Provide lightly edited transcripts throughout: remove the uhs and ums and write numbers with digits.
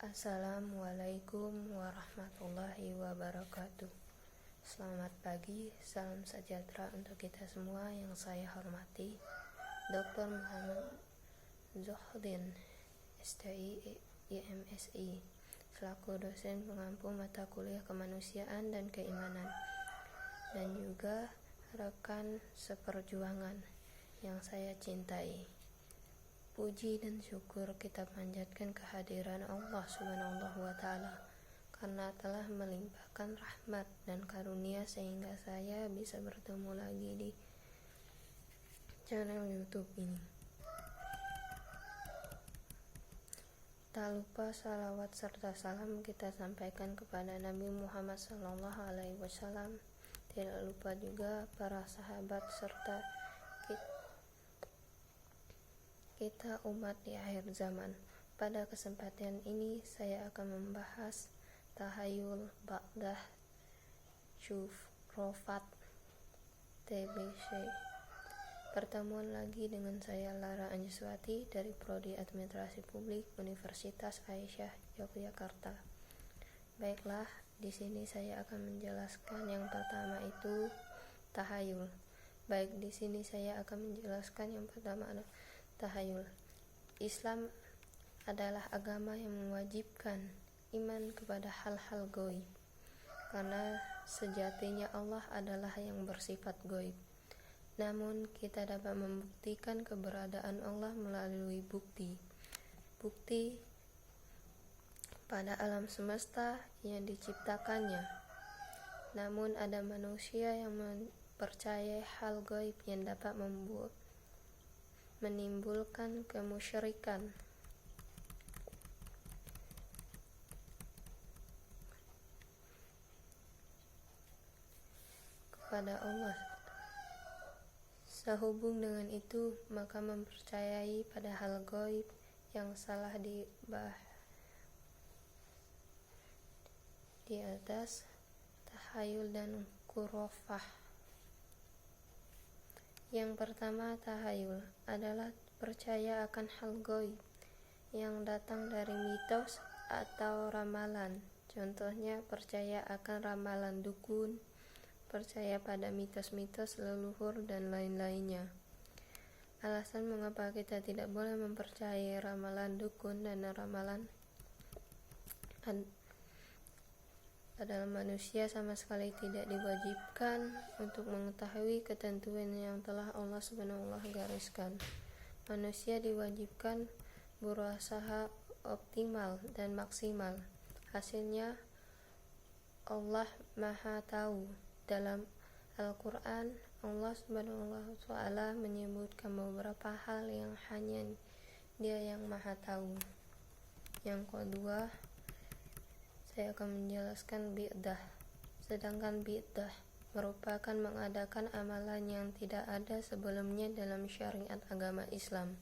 Assalamualaikum warahmatullahi wabarakatuh. Selamat pagi, salam sejahtera untuk kita semua. Yang saya hormati Dr. Muhammad Zohdin, STI, IMSI, selaku dosen pengampu mata kuliah kemanusiaan dan keimanan, dan juga rekan seperjuangan yang saya cintai. Puji dan syukur kita panjatkan kehadiran Allah Subhanahu wa Ta'ala, karena telah melimpahkan rahmat dan karunia sehingga saya bisa bertemu lagi di channel YouTube ini. Tak lupa salawat serta salam kita sampaikan kepada Nabi Muhammad SAW. Tidak lupa juga para sahabat serta kita umat di akhir zaman. Pada kesempatan ini saya akan membahas tahayul ba'dah syufrofat TBC. Pertemuan lagi dengan saya Lara Anjaswati dari Prodi Administrasi Publik Universitas Aisyah Yogyakarta. Baiklah, di sini saya akan menjelaskan yang pertama itu tahayul. Baik, di sini saya akan menjelaskan yang pertama adalah tahayul. Islam adalah agama yang mewajibkan iman kepada hal-hal gaib, karena sejatinya Allah adalah yang bersifat gaib. Namun kita dapat membuktikan keberadaan Allah melalui bukti pada alam semesta yang diciptakannya. Namun ada manusia yang mempercayai hal gaib yang dapat menimbulkan kemusyrikan. Kepada Allah. Sehubung dengan itu, maka mempercayai pada hal gaib yang salah di atas tahayul dan khurafah. Yang pertama, tahayul adalah percaya akan hal gaib yang datang dari mitos atau ramalan. Contohnya percaya akan ramalan dukun, percaya pada mitos-mitos leluhur dan lain-lainnya. Alasan mengapa kita tidak boleh mempercayai ramalan dukun dan ramalan adalah manusia sama sekali tidak diwajibkan untuk mengetahui ketentuan yang telah Allah Subhanahu gariskan. Manusia diwajibkan berusaha optimal dan maksimal. Hasilnya Allah Maha Tahu. Dalam Al-Quran, Allah Subhanahu wa Ta'ala menyebutkan beberapa hal yang hanya Dia yang Maha Tahu. Yang kedua, saya akan menjelaskan bid'ah. Sedangkan bid'ah merupakan mengadakan amalan yang tidak ada sebelumnya dalam syariat agama Islam.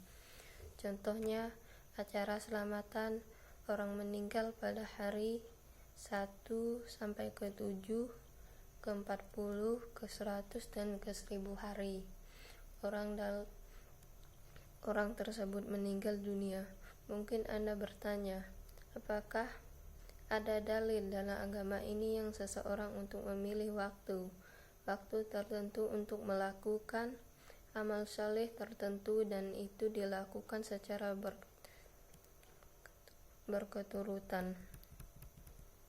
Contohnya, acara selamatan orang meninggal pada hari 1 sampai ke 7, ke 40, ke 100, dan ke 1000 hari. Orang tersebut meninggal dunia. Mungkin Anda bertanya, apakah ada dalil dalam agama ini yang seseorang untuk memilih waktu tertentu untuk melakukan amal saleh tertentu, dan itu dilakukan secara berketurutan?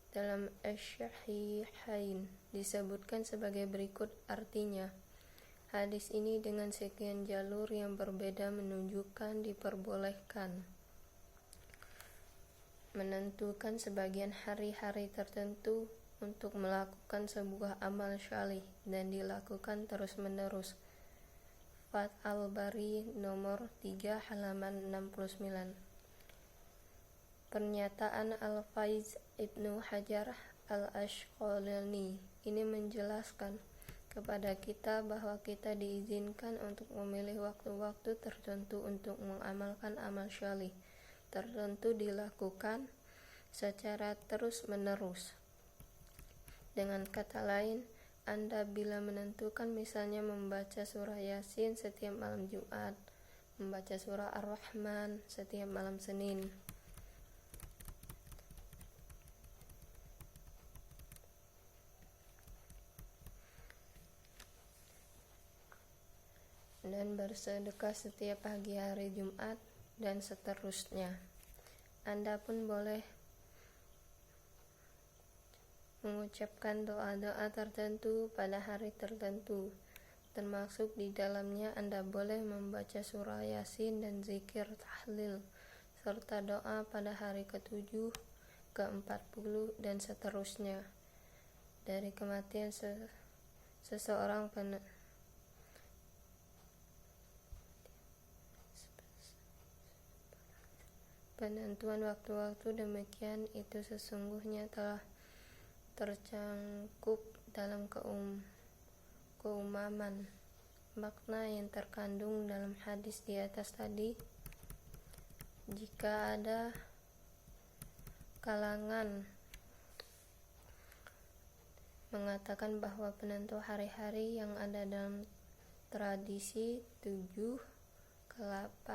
Dalam Asy-Syahihain disebutkan sebagai berikut artinya. Hadis ini dengan sekian jalur yang berbeda menunjukkan diperbolehkan menentukan sebagian hari-hari tertentu untuk melakukan sebuah amal syalih dan dilakukan terus-menerus. Fath al-Bari nomor 3 halaman 69. Pernyataan Al-Faiz Ibnu Hajar Al-Asqalani ini menjelaskan kepada kita bahwa kita diizinkan untuk memilih waktu-waktu tertentu untuk mengamalkan amal syalih tertentu dilakukan secara terus-menerus. Dengan kata lain, Anda bila menentukan misalnya membaca surah Yasin setiap malam Jumat, membaca surah Ar-Rahman setiap malam Senin, dan bersedekah setiap pagi hari Jumat, dan seterusnya. Anda pun boleh mengucapkan doa-doa tertentu pada hari tertentu, termasuk di dalamnya Anda boleh membaca surah Yasin dan zikir tahlil, serta doa pada hari ke-7, ke-40, dan seterusnya. Dari kematian seseorang penentuan waktu-waktu demikian itu sesungguhnya telah tercangkup dalam keumaman. Makna yang terkandung dalam hadis di atas tadi, jika ada kalangan mengatakan bahwa penentu hari-hari yang ada dalam tradisi 7, ke-8,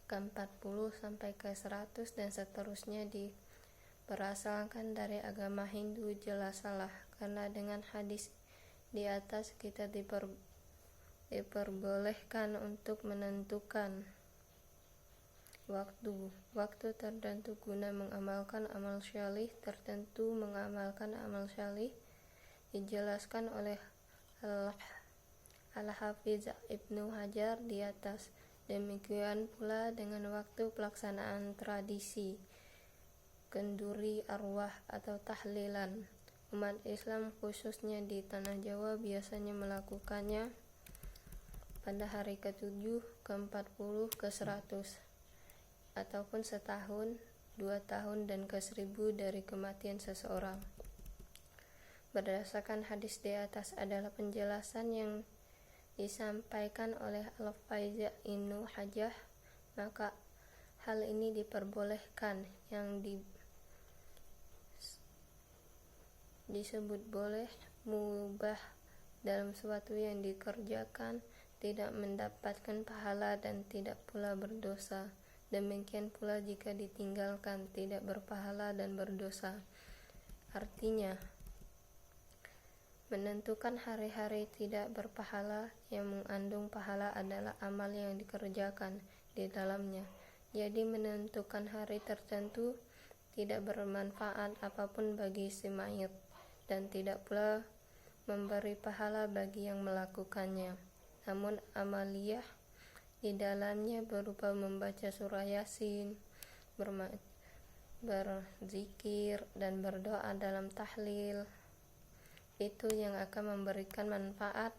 ke-40 sampai ke-100 dan seterusnya berasalkan dari agama Hindu, jelas salah, karena dengan hadis di atas kita diperbolehkan untuk menentukan waktu tertentu guna mengamalkan amal syalih tertentu. Mengamalkan amal syalih dijelaskan oleh Al-Hafiz Ibnu Hajar di atas. Demikian pula dengan waktu pelaksanaan tradisi kenduri arwah atau tahlilan. Umat Islam khususnya di tanah Jawa biasanya melakukannya pada hari ke-7, ke-40, ke-100, ataupun setahun, 2 tahun, dan ke-1000 dari kematian seseorang. Berdasarkan hadis di atas adalah penjelasan yang disampaikan oleh Al-Hafiz Ibnu Hajar, maka hal ini diperbolehkan. Yang disebut boleh, mubah dalam sesuatu yang dikerjakan, tidak mendapatkan pahala dan tidak pula berdosa. Demikian pula jika ditinggalkan, tidak berpahala dan berdosa. Artinya, menentukan hari-hari tidak berpahala, yang mengandung pahala adalah amal yang dikerjakan di dalamnya. Jadi menentukan hari tertentu tidak bermanfaat apapun bagi si mayit, dan tidak pula memberi pahala bagi yang melakukannya. Namun amaliyah di dalamnya berupa membaca surah Yasin, berzikir, dan berdoa dalam tahlil, itu yang akan memberikan manfaat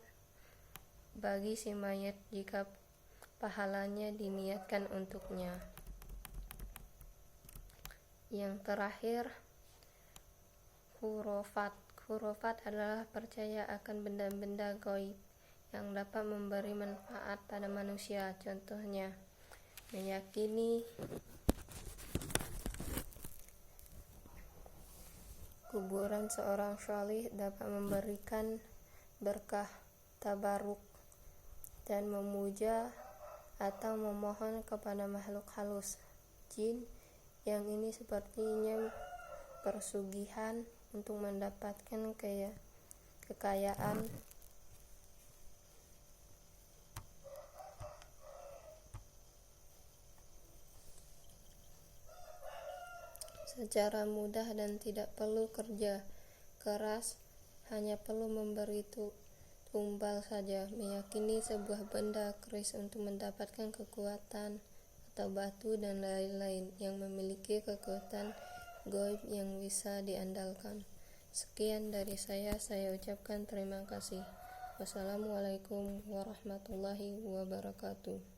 bagi si mayit jika pahalanya diniatkan untuknya. Yang terakhir, khurafat adalah percaya akan benda-benda gaib yang dapat memberi manfaat pada manusia. Contohnya, meyakini kuburan seorang syalih dapat memberikan berkah tabaruk, dan memuja atau memohon kepada makhluk halus, jin, yang ini sepertinya persugihan untuk mendapatkan kekayaan secara mudah dan tidak perlu kerja keras, hanya perlu memberi tumbal saja. Meyakini sebuah benda keris untuk mendapatkan kekuatan, atau batu dan lain-lain yang memiliki kekuatan gaib yang bisa diandalkan. Sekian dari saya ucapkan terima kasih. Wassalamualaikum warahmatullahi wabarakatuh.